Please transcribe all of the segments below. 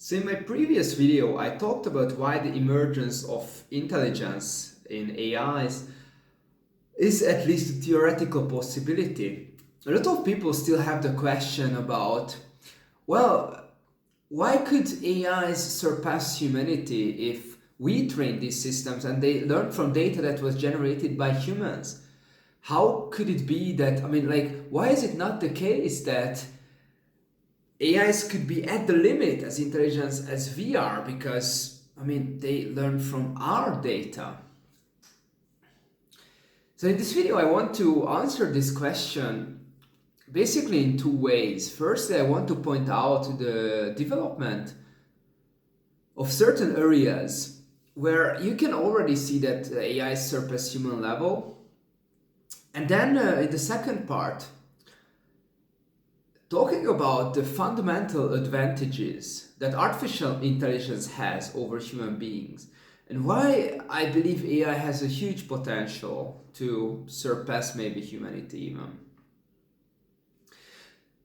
So in my previous video, I talked about why the emergence of intelligence in AIs is at least a theoretical possibility. A lot of people still have the question about, well, why could AIs surpass humanity if we train these systems and they learn from data that was generated by humans? How could it be that, why is it not the case that AIs could be at the limit as intelligent as we are because, they learn from our data. So in this video, I want to answer this question basically in two ways. Firstly, I want to point out the development of certain areas where you can already see that AI surpass human level. And then in the second part, talking about the fundamental advantages that artificial intelligence has over human beings and why I believe AI has a huge potential to surpass maybe humanity even.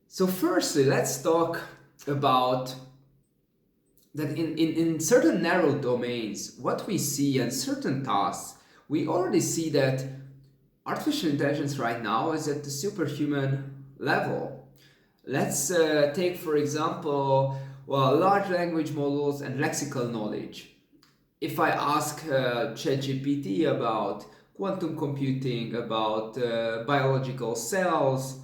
So firstly, let's talk about that in certain narrow domains, what we see and certain tasks, we already see that artificial intelligence right now is at the superhuman level. Let's take, for example, large language models and lexical knowledge. If I ask ChatGPT about quantum computing, about biological cells,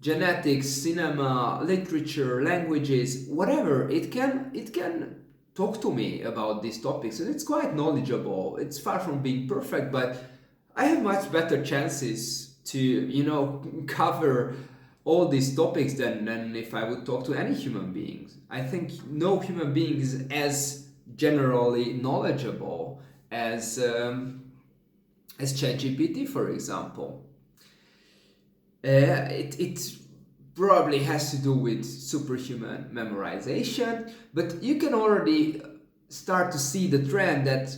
genetics, cinema, literature, languages, whatever, it can talk to me about these topics, and it's quite knowledgeable. It's far from being perfect, but I have much better chances to cover all these topics than if I would talk to any human beings. I think no human being is as generally knowledgeable as ChatGPT, for example. It probably has to do with superhuman memorization, but you can already start to see the trend that,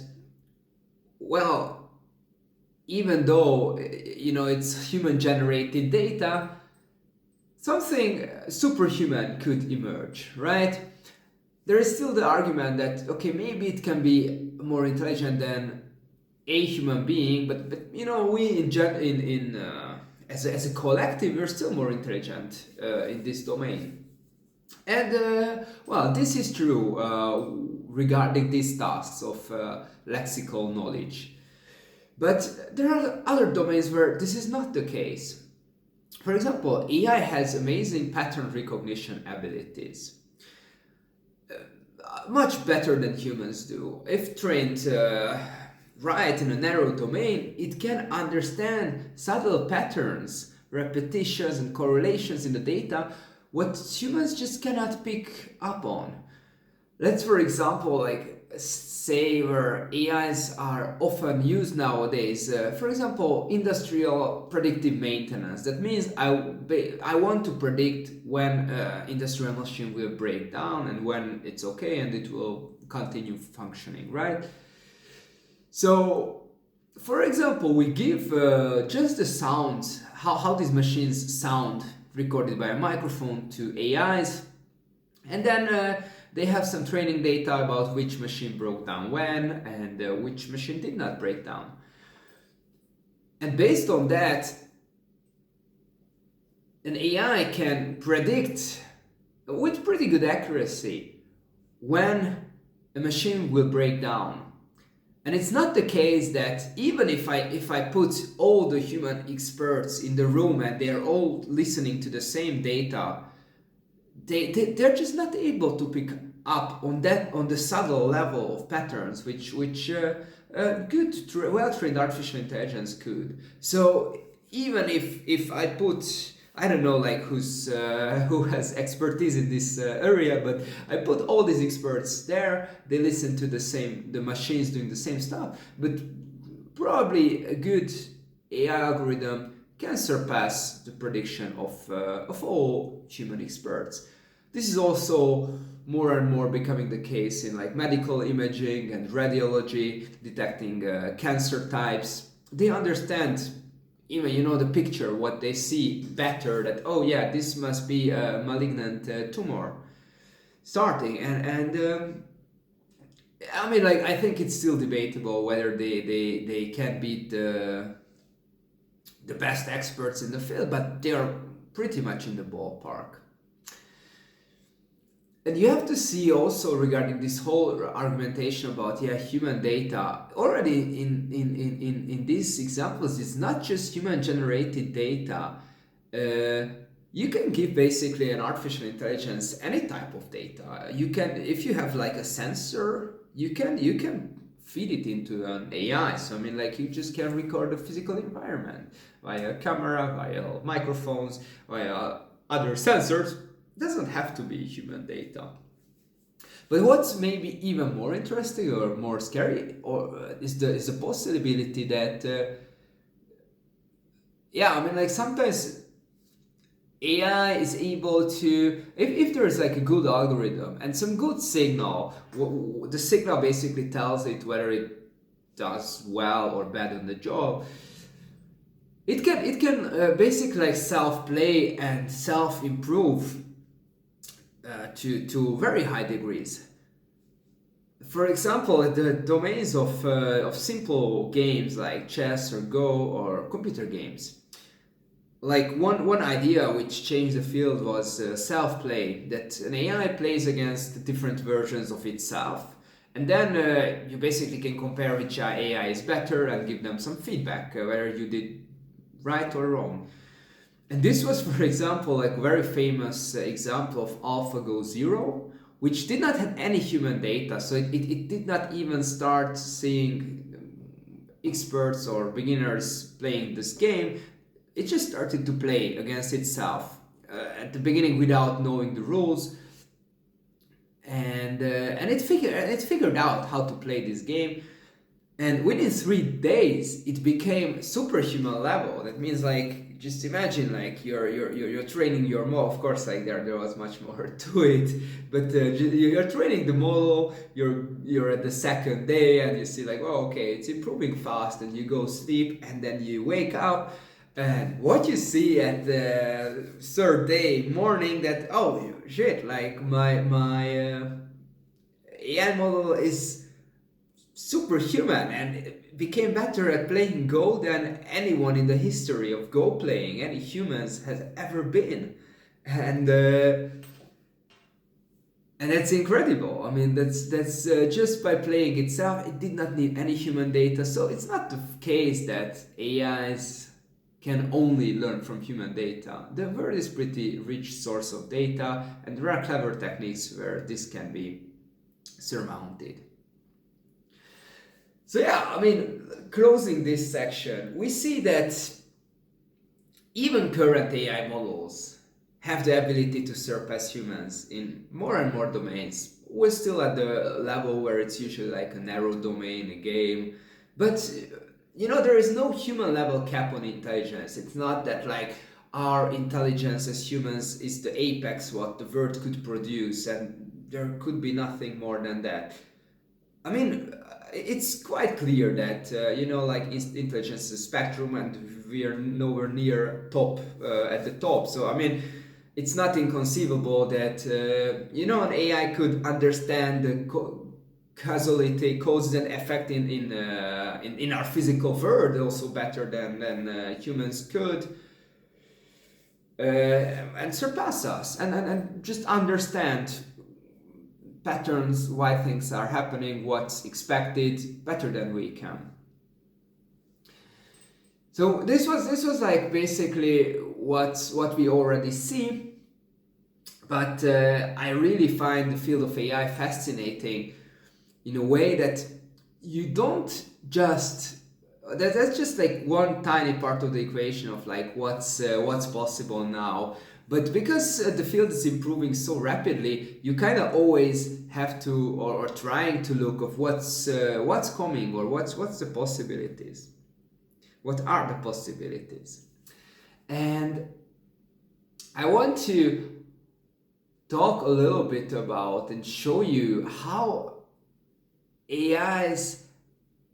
even though it's human generated data, something superhuman could emerge, right? There is still the argument that, okay, maybe it can be more intelligent than a human being, but we as a collective, we're still more intelligent in this domain. And this is true regarding these tasks of lexical knowledge. But there are other domains where this is not the case. For example, AI has amazing pattern recognition abilities, much better than humans do. If trained right in a narrow domain, it can understand subtle patterns, repetitions, and correlations in the data, what humans just cannot pick up on. Let's, for example, say where AIs are often used nowadays. For example, industrial predictive maintenance. That means I want to predict when industrial machine will break down and when it's okay and it will continue functioning, right? So, for example, we give just the sounds, how these machines sound recorded by a microphone to AIs, and then they have some training data about which machine broke down when and which machine did not break down. And based on that, an AI can predict with pretty good accuracy when a machine will break down. And it's not the case that even if I put all the human experts in the room and they're all listening to the same data, they're just not able to pick up on the subtle level of patterns which good well-trained artificial intelligence could. So even if I put, I don't know who has expertise in this area, but I put all these experts there, they listen to the machines doing the same stuff, but probably a good AI algorithm can surpass the prediction of all human experts. This is also more and more becoming the case in medical imaging and radiology, detecting cancer types. They understand even the picture, what they see better, that oh yeah, this must be a malignant tumor. starting. And I mean, like, I think it's still debatable whether they can beat the best experts in the field, but they are pretty much in the ballpark. And you have to see also regarding this whole argumentation about human data. Already in these examples, it's not just human generated data. You can give basically an artificial intelligence any type of data. You can, if you have like a sensor, you can feed it into an AI. So I mean, like, you just can record the physical environment via camera, via microphones, via other sensors. Doesn't have to be human data. But what's maybe even more interesting or more scary, or is the possibility that I mean, like, sometimes AI is able to, if there is like a good algorithm and some good signal, the signal basically tells it whether it does well or bad on the job. It can basically like self-play and self-improve to very high degrees. For example, the domains of simple games like chess or Go or computer games. Like one idea which changed the field was self-play, that an AI plays against different versions of itself, and then you basically can compare which AI is better and give them some feedback, whether you did right or wrong. And this was, for example, like a very famous example of AlphaGo Zero, which did not have any human data, so it did not even start seeing experts or beginners playing this game. It just started to play against itself at the beginning without knowing the rules, and it figured out how to play this game. And within 3 days, it became superhuman level. That means, like, just imagine, like, you're training your model. Of course, like, there was much more to it, but you're training the model. You're at the 2nd day, and you see, like, oh, okay, it's improving fast, and you go sleep, and then you wake up, and what you see at the 3rd day morning, that, oh shit, like, my AI model is superhuman and it became better at playing Go than anyone in the history of Go playing, any humans, has ever been. And that's incredible. I mean, that's just by playing itself. It did not need any human data. So it's not the case that AIs can only learn from human data. The world is pretty rich source of data, and there are clever techniques where this can be surmounted. So I mean, closing this section, we see that even current AI models have the ability to surpass humans in more and more domains. We're still at the level where it's usually like a narrow domain, a game, but there is no human level cap on intelligence. It's not that, like, our intelligence as humans is the apex what the world could produce, and there could be nothing more than that. I mean, it's quite clear that like, intelligence is a spectrum, and we are nowhere near at the top. So I mean, it's not inconceivable that an AI could understand the causality, causes and effect in our physical world also better than humans could, and surpass us, and just understand patterns, why things are happening, what's expected, better than we can. So this was like basically what we already see, but I really find the field of AI fascinating in a way that you don't just that's just like one tiny part of the equation of like what's possible now. But because the field is improving so rapidly, you kind of always have to, or trying to look of what's coming, or what's the possibilities. What are the possibilities? And I want to talk a little bit about and show you how AIs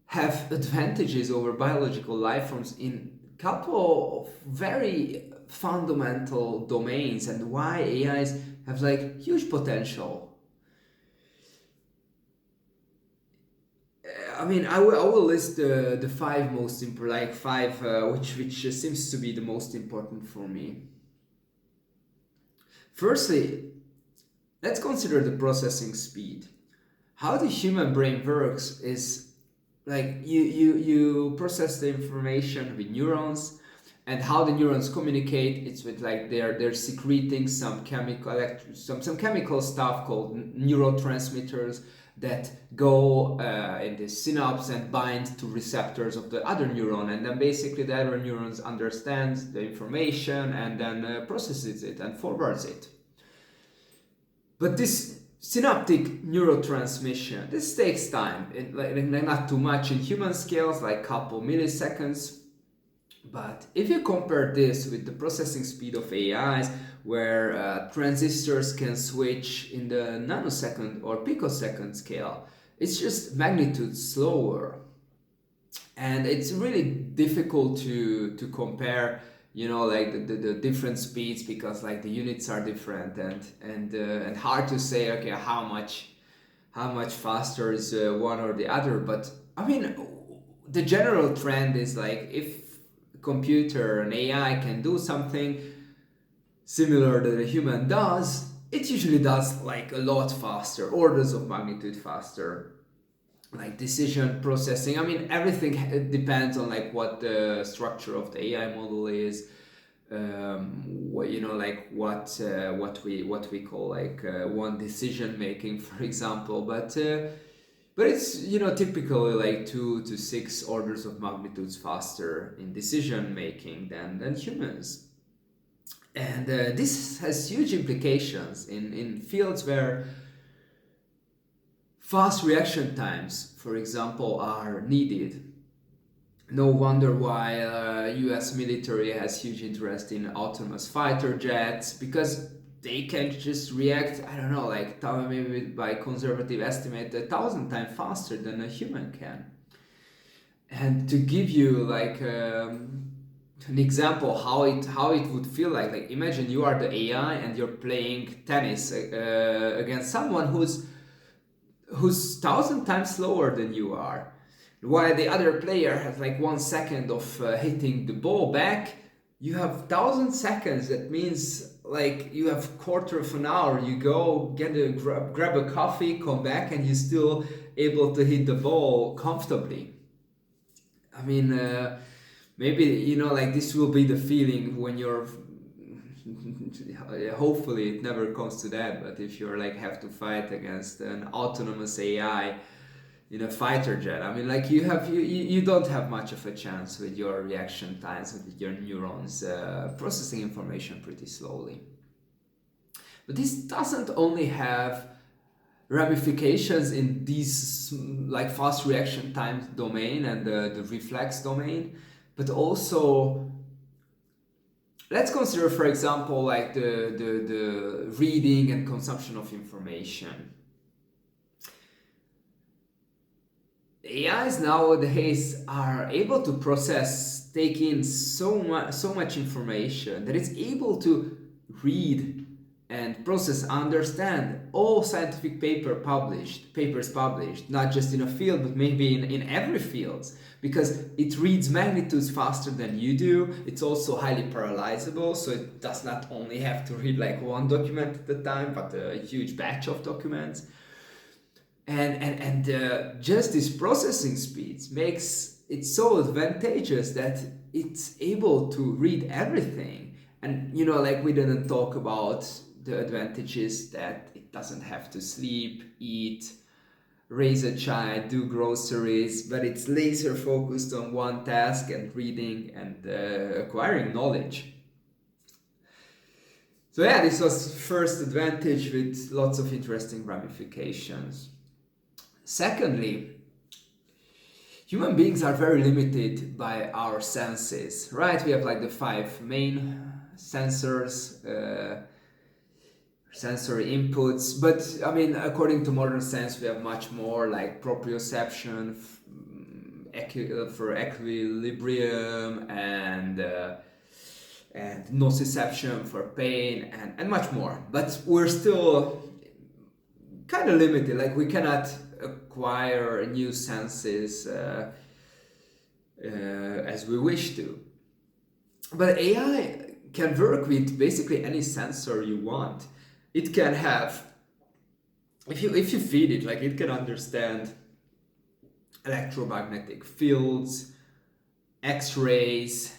have advantages over biological life forms in a couple of very fundamental domains, and why AIs have like huge potential I will list the five most important, like five, which seems to be the most important for me. Firstly, let's consider the processing speed. How the human brain works is like you process the information with neurons, and how the neurons communicate, it's with like they're secreting some some chemical stuff called neurotransmitters that go in the synapse and bind to receptors of the other neuron, and then basically the other neurons understands the information and then processes it and forwards it. But this synaptic neurotransmission, this takes time. Not too much in human scales, like couple milliseconds. But if you compare this with the processing speed of AIs, where transistors can switch in the nanosecond or picosecond scale, it's just magnitude slower. And it's really difficult to compare, like the different speeds, because like the units are different, and hard to say, okay, how much faster is one or the other. But I mean, the general trend is like, if computer and AI can do something similar that a human does, it usually does like a lot faster, orders of magnitude faster. Like decision processing, I mean, everything depends on like what the structure of the AI model is, like what we call like one decision making, for example. But it's typically like 2 to 6 orders of magnitudes faster in decision making than humans. And this has huge implications in fields where fast reaction times, for example, are needed. No wonder why US military has huge interest in autonomous fighter jets, because they can just react, I don't know, like maybe by conservative estimate, 1,000 times faster than a human can. And to give you like an example how it would feel like imagine you are the AI and you're playing tennis against someone who's 1,000 times slower than you are, while the other player has like 1 second of hitting the ball back. You have 1,000 seconds. That means like you have quarter of an hour. You go grab a coffee, come back, and you're still able to hit the ball comfortably. I mean, maybe like this will be the feeling when you're hopefully it never comes to that, but if you're like have to fight against an autonomous AI in a fighter jet, I mean, like you don't have much of a chance with your reaction times, with your neurons processing information pretty slowly. But this doesn't only have ramifications in these like fast reaction time domain and the reflex domain, but also let's consider, for example, like the reading and consumption of information. AIs nowadays are able to take in so much information that it's able to read and process, understand all scientific papers published, not just in a field, but maybe in every field, because it reads magnitudes faster than you do. It's also highly parallelizable, so it does not only have to read like one document at a time, but a huge batch of documents. And just this processing speeds makes it so advantageous that it's able to read everything. And like we didn't talk about the advantages that it doesn't have to sleep, eat, raise a child, do groceries, but it's laser focused on one task and reading and acquiring knowledge. So yeah, this was first advantage with lots of interesting ramifications. Secondly, human beings are very limited by our senses, right? We have like the 5 main sensors, sensory inputs, but I mean, according to modern science, we have much more, like proprioception for equilibrium, and nociception for pain, and much more. But we're still kind of limited. Like we cannot acquire new senses as we wish to. But AI can work with basically any sensor you want. It can have, if you feed it, like it can understand electromagnetic fields, X-rays,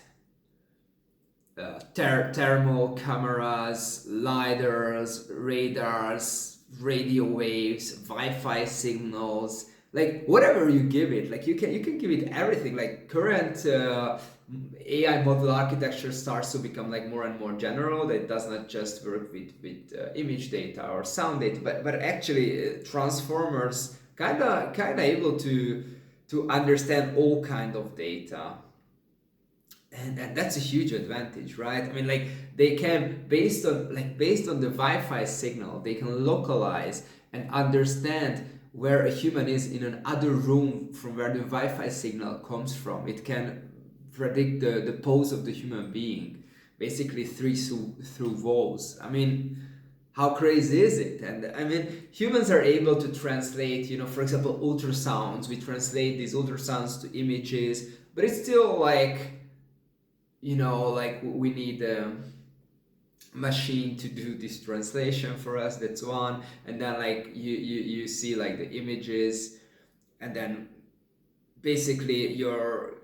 thermal cameras, lidars, radars, radio waves, Wi-Fi signals, like whatever you give it, like you can give it everything. Like current AI model architecture starts to become like more and more general. That it does not just work with image data or sound data, but actually transformers kinda able to understand all kind of data. And that's a huge advantage, right? I mean, like they can, based on the Wi-Fi signal, they can localize and understand where a human is in another room from where the Wi-Fi signal comes from. It can predict the pose of the human being, basically through walls. I mean, how crazy is it? And I mean, humans are able to translate, for example, ultrasounds. We translate these ultrasounds to images, but it's still like, like we need a machine to do this translation for us. That's one. And then like you see like the images, and then basically your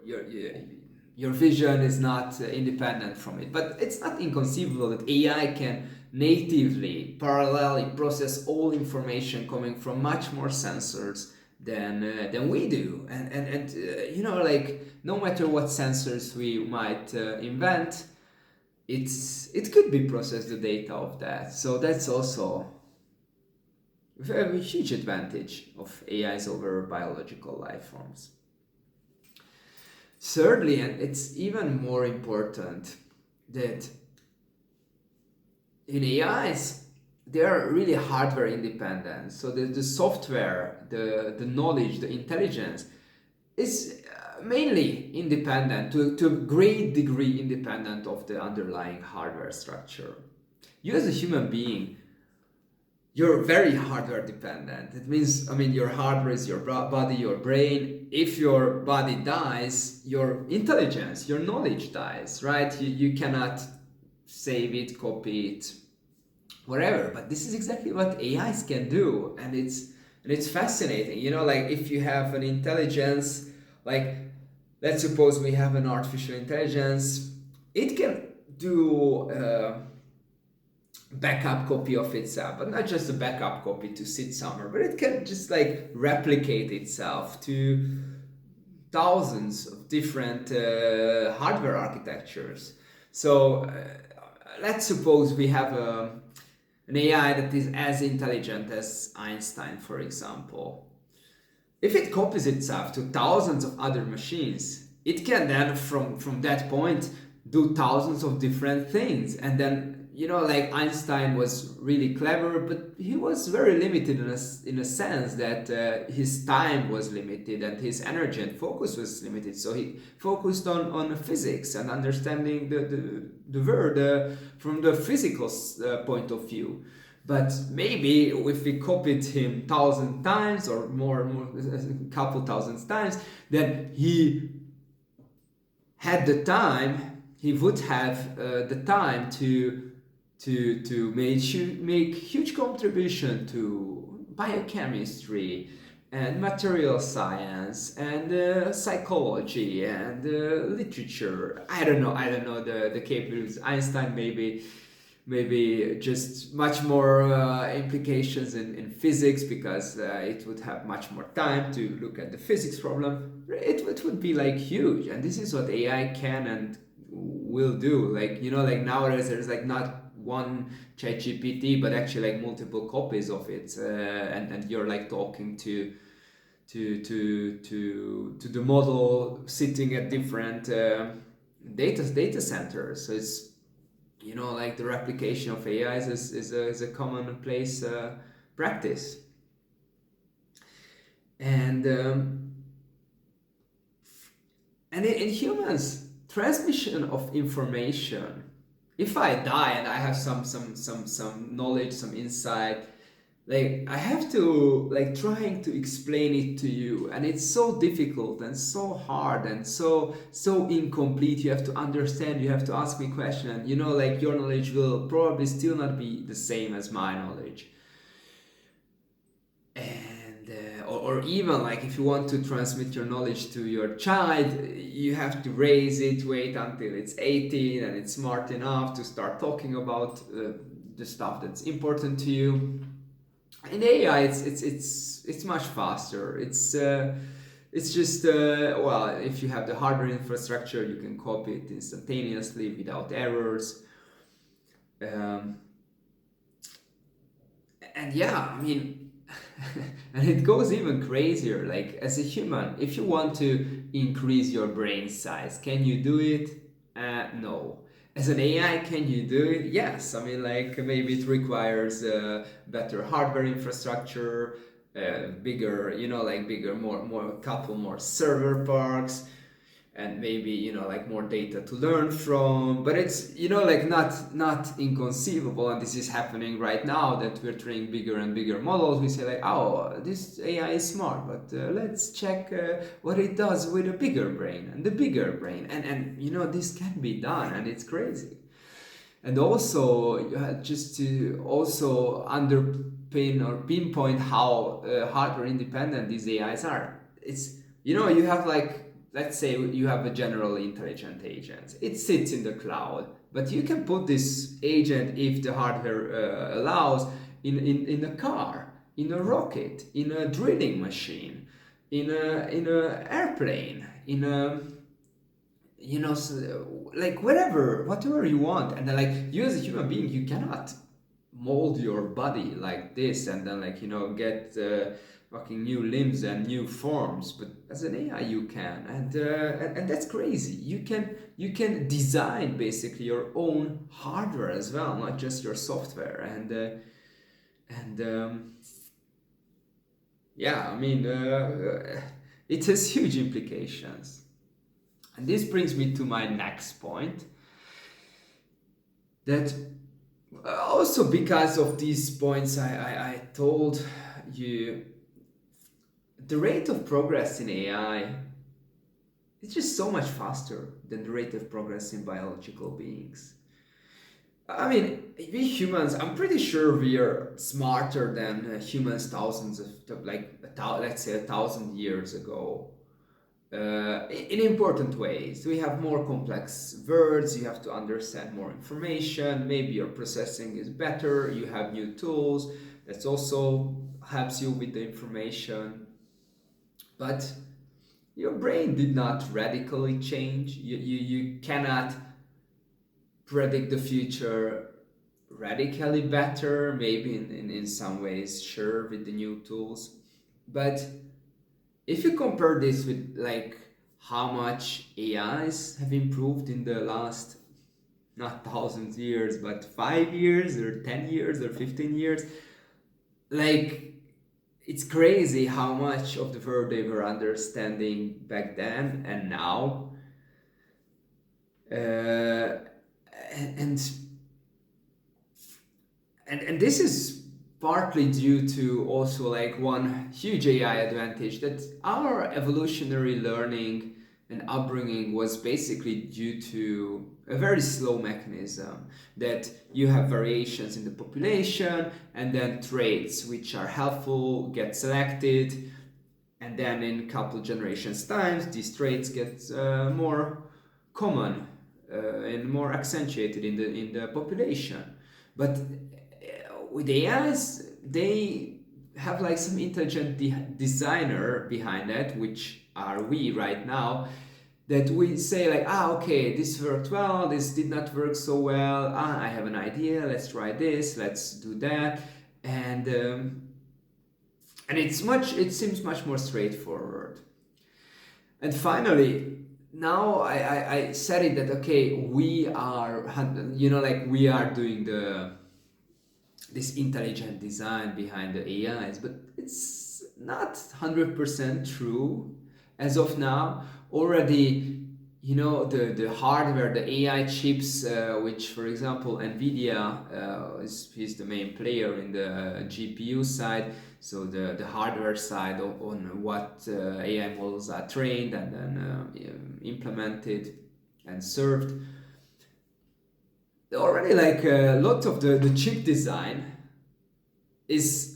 vision is not independent from it. But it's not inconceivable that AI can natively, parallelly process all information coming from much more sensors than we do. And like no matter what sensors we might invent, it could be processed the data of that. So that's also a very huge advantage of AIs over biological life forms. Thirdly, and it's even more important, that in AIs, they are really hardware independent. So the software, the knowledge, the intelligence is mainly independent, to a great degree independent of the underlying hardware structure. You as a human being, you're very hardware dependent. It means, I mean, your hardware is your body, your brain. If your body dies, your intelligence, your knowledge dies, right? You cannot save it, copy it, whatever. But this is exactly what AIs can do, and it's fascinating. Like if you have an intelligence, like let's suppose we have an artificial intelligence, it can do backup copy of itself, but not just a backup copy to sit somewhere, but it can just like replicate itself to thousands of different hardware architectures. So let's suppose we have an AI that is as intelligent as Einstein, for example. If it copies itself to thousands of other machines, it can then from that point do thousands of different things. And then like Einstein was really clever, but he was very limited in a sense that his time was limited and his energy and focus was limited. So he focused on physics and understanding the world from the physical point of view. But maybe if we copied him 1,000 times or more, a couple thousand times, then he had the time. He would have the time to make huge contribution to biochemistry and material science and psychology and literature. I don't know the capabilities. Einstein maybe just much more implications in physics, because it would have much more time to look at the physics problem. It would be like huge, and this is what AI can and will do. Like like nowadays there's like not one ChatGPT, but actually like multiple copies of it, and you're like talking to the model sitting at different data centers. So it's like the replication of AIs is a commonplace practice. And in humans, transmission of information. If I die and I have some knowledge, some insight, like I have to like trying to explain it to you, and it's so difficult and so hard and so incomplete. You have to understand, you have to ask me question, you know, like your knowledge will probably still not be the same as my knowledge. And or even like if you want to transmit your knowledge to your child, you have to raise it, wait until it's 18 and it's smart enough to start talking about the stuff that's important to you. In AI, it's much faster. It's just well, if you have the hardware infrastructure, you can copy it instantaneously without errors. Um, and yeah, I mean, and it goes even crazier. Like as a human, if you want to increase your brain size, can you do it? No. As an AI, can you do it? Yes. I mean, like maybe it requires better hardware infrastructure, bigger, you know, like bigger, more, couple more server parks, and maybe, you know, like more data to learn from. But it's, you know, like not inconceivable, and this is happening right now, that we're training bigger and bigger models. We say like, oh, this AI is smart, but let's check what it does with a bigger brain and the bigger brain, and you know, this can be done, and it's crazy. And also just to also underpin or pinpoint how hardware independent these AIs are. It's, you know, you have like, let's say you have a general intelligent agent. It sits in the cloud, but you can put this agent, if the hardware allows, in a car, in a rocket, in a drilling machine, in a airplane, in a, you know, so, like whatever you want. And then like you as a human being, you cannot mold your body like this and then like, you know, get fucking new limbs and new forms. But as an AI you can, and that's crazy. You can design basically your own hardware as well, not just your software. And yeah, I mean, it has huge implications. And this brings me to my next point, that also because of these points I told you, the rate of progress in AI is just so much faster than the rate of progress in biological beings. I mean, we humans, I'm pretty sure we are smarter than humans thousands of, like, let's say 1,000 years ago. In important ways. We have more complex words, you have to understand more information, maybe your processing is better, you have new tools that also helps you with the information. But your brain did not radically change. You cannot predict the future radically better, maybe in some ways, sure, with the new tools. But if you compare this with like how much AIs have improved in the last, not 1,000 years, but 5 years or 10 years or 15 years, like it's crazy how much of the world they were understanding back then and now. And and this is partly due to also like one huge AI advantage, that our evolutionary learning and upbringing was basically due to a very slow mechanism, that you have variations in the population and then traits which are helpful get selected, and then in a couple generations times these traits get more common and more accentuated in the population. But with AIs, they have like some intelligent designer behind that, which are we right now, that we say like, okay, this worked well, this did not work so well, I have an idea, let's try this, let's do that. And it seems much more straightforward. And finally, now I said it, that okay, we are, you know, like we are doing this intelligent design behind the AIs, but it's not 100% true as of now. Already, the hardware, the AI chips, which, for example, NVIDIA is the main player in the GPU side, so the hardware side on what AI models are trained and then implemented and served. Already, like a lot of the chip design is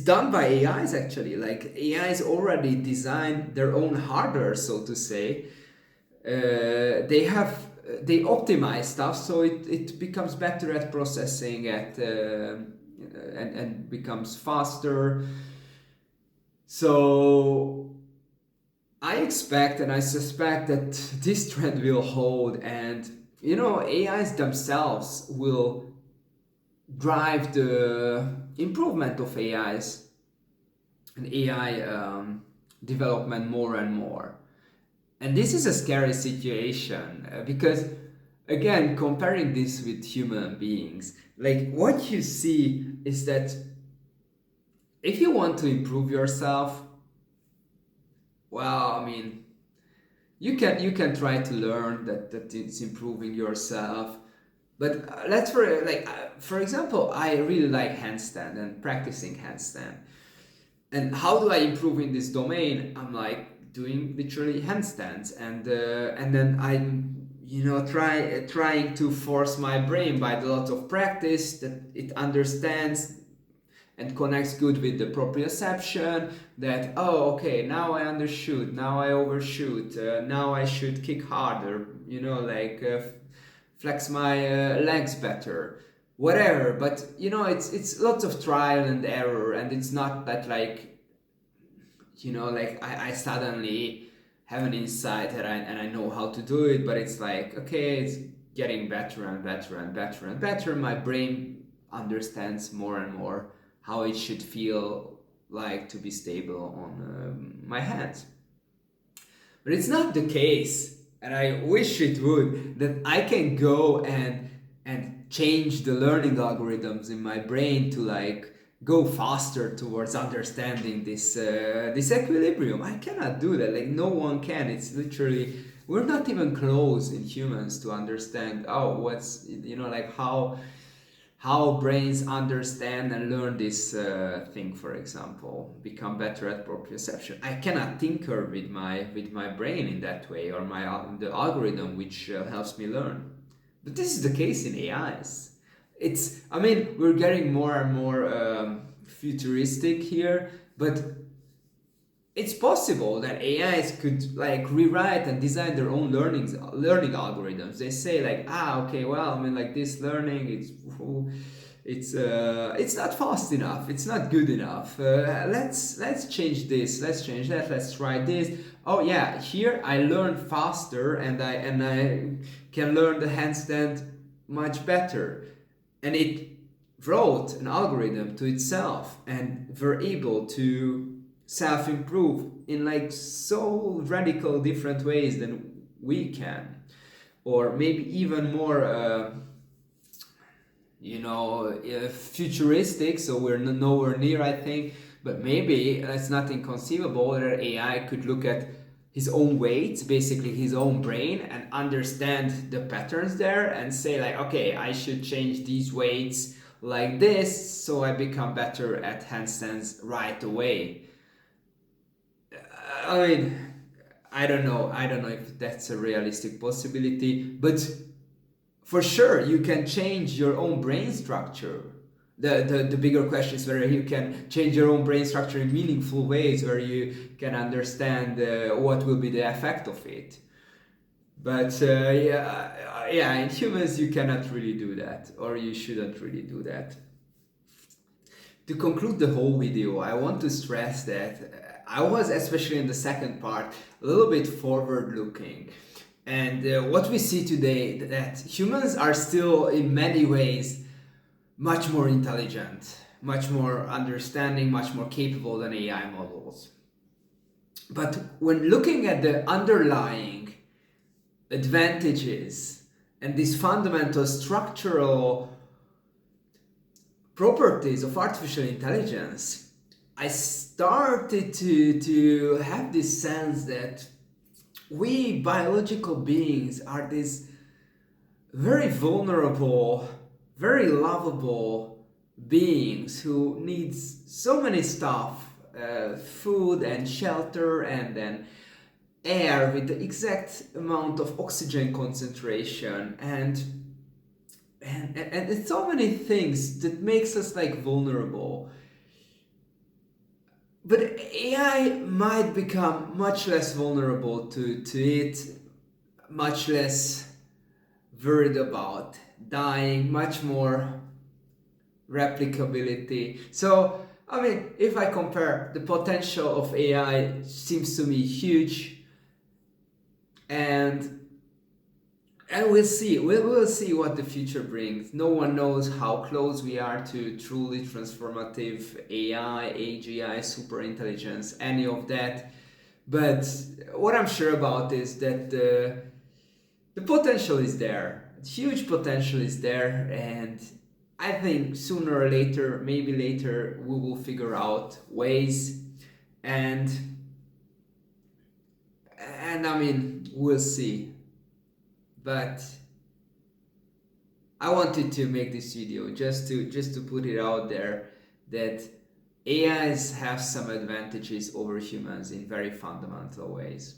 done by AIs actually. Like AIs already design their own hardware, so to say. They optimize stuff so it becomes better at processing and becomes faster. So I expect and I suspect that this trend will hold, and AIs themselves will drive the improvement of AIs and AI development more and more. And this is a scary situation because, again, comparing this with human beings, like what you see is that if you want to improve yourself, well, I mean, you can try to learn that it's improving yourself. But for example, I really like handstand and practicing handstand. And how do I improve in this domain? I'm like doing literally handstands, and then I'm trying to force my brain by a lot of practice that it understands and connects good with the proprioception, that okay, now I undershoot, now I overshoot, now I should kick harder, flex my legs better, whatever. But it's lots of trial and error, and it's not that like I suddenly have an insight and I know how to do it, but it's like, okay, it's getting better and better and better and better. My brain understands more and more how it should feel like to be stable on my hands. But it's not the case, and I wish it would, that I can go and change the learning algorithms in my brain to like go faster towards understanding this equilibrium. I cannot do that. Like no one can. It's literally, we're not even close in humans to understand what's like how brains understand and learn this thing, for example, become better at proprioception. I cannot tinker with my brain in that way, or the algorithm which helps me learn. But this is the case in AIs. We're getting more and more futuristic here, but it's possible that AIs could like rewrite and design their own learning algorithms. They say like, okay, well, like this learning, it's not fast enough, it's not good enough. Let's change this, let's change that, let's try this. Oh yeah, here I learn faster and I can learn the handstand much better. And it wrote an algorithm to itself, and we're able to self-improve in like so radical different ways than we can, or maybe even more futuristic, so we're nowhere near, I think, but maybe it's not inconceivable that AI could look at his own weight, basically his own brain, and understand the patterns there and say like, okay, I should change these weights like this so I become better at handstands right away. I don't know if that's a realistic possibility, but for sure you can change your own brain structure. The bigger question is whether you can change your own brain structure in meaningful ways where you can understand what will be the effect of it. But in humans you cannot really do that, or you shouldn't really do that. To conclude the whole video, I want to stress that I was, especially in the second part, a little bit forward looking. And what we see today, that humans are still in many ways much more intelligent, much more understanding, much more capable than AI models. But when looking at the underlying advantages and these fundamental structural properties of artificial intelligence, I started to have this sense that we biological beings are these very vulnerable, very lovable beings who needs so many stuff, food and shelter, and then air with the exact amount of oxygen concentration, and it's so many things that makes us like vulnerable. But AI might become much less vulnerable to it, much less worried about dying, much more replicability. So, I mean, if I compare, the potential of AI seems to me huge, and we'll see. We'll see what the future brings. No one knows how close we are to truly transformative AI, AGI, super intelligence, any of that. But what I'm sure about is that the potential is there. Huge potential is there, and I think sooner or later, maybe later, we will figure out ways, and I mean, we'll see. But I wanted to make this video just to put it out there that AIs have some advantages over humans in very fundamental ways.